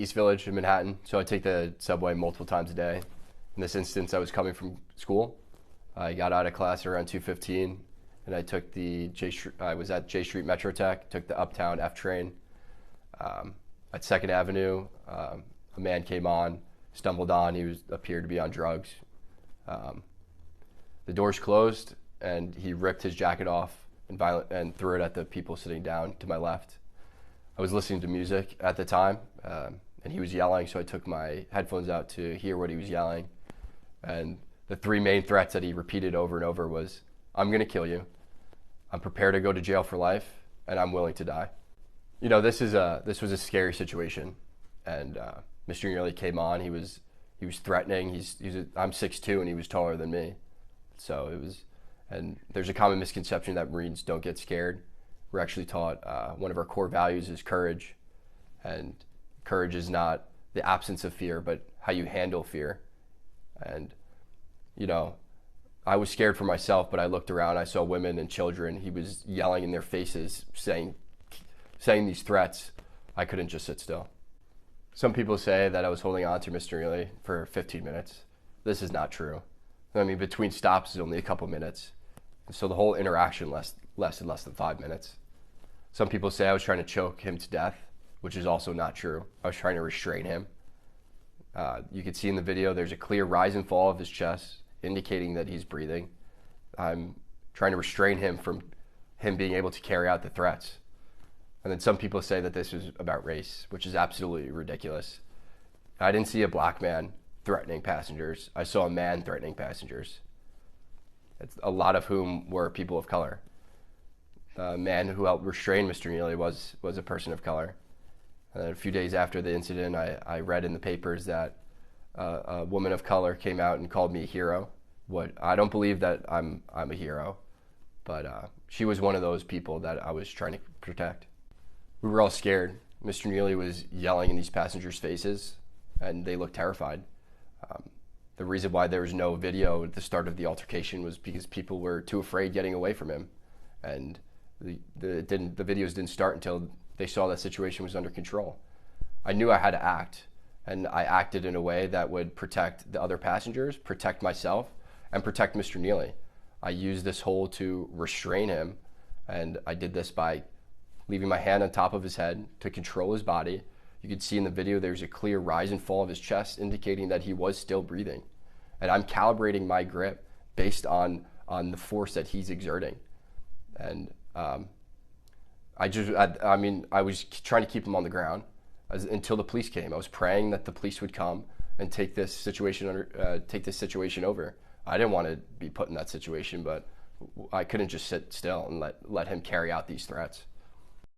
East Village in Manhattan, so I take the subway multiple times a day. In this instance, I was coming from school. I got out of class around 2:15, and I took the I was at J Street Metro Tech, took the Uptown F train. At Second Avenue, a man came on, stumbled on. Appeared to be on drugs. The doors closed, and he ripped his jacket off and threw it at the people sitting down to my left. I was listening to music at the time, and he was yelling, so I took my headphones out to hear what he was yelling. And the three main threats that he repeated over and over was, "I'm going to kill you, I'm prepared to go to jail for life, and I'm willing to die." You know, this was a scary situation, and Mr. Nearly came on. He was threatening. I'm 6'2", and he was taller than me, so it was. And there's a common misconception that Marines don't get scared. We're actually taught one of our core values is courage, and courage is not the absence of fear, but how you handle fear. And you know, I was scared for myself, but I looked around, I saw women and children. He was yelling in their faces, saying these threats. I couldn't just sit still. Some people say that I was holding on to Mr. Nearly for 15 minutes. This is not true. I mean, between stops is only a couple minutes. So the whole interaction lasted less than 5 minutes. Some people say I was trying to choke him to death, which is also not true. I was trying to restrain him. You can see in the video, there's a clear rise and fall of his chest, indicating that he's breathing. I'm trying to restrain him from him being able to carry out the threats. And then some people say that this was about race, which is absolutely ridiculous. I didn't see a black man threatening passengers. I saw a man threatening passengers, a lot of whom were people of color. The man who helped restrain Mr. Nearly was a person of color. And then a few days after the incident, I read in the papers that a woman of color came out and called me a hero. I don't believe that I'm a hero, but she was one of those people that I was trying to protect. We were all scared. Mr. Nearly was yelling in these passengers' faces, and they looked terrified. The reason why there was no video at the start of the altercation was because people were too afraid getting away from him, and the videos didn't start until they saw that situation was under control. I knew I had to act, and I acted in a way that would protect the other passengers, protect myself, and protect Mr. Nearly. I used this hold to restrain him, and I did this by leaving my hand on top of his head to control his body. You can see in the video there's a clear rise and fall of his chest, indicating that he was still breathing. And I'm calibrating my grip based on the force that he's exerting. And I was trying to keep him on the ground until the police came. I was praying that the police would come and take this situation over. I didn't want to be put in that situation, but I couldn't just sit still and let him carry out these threats.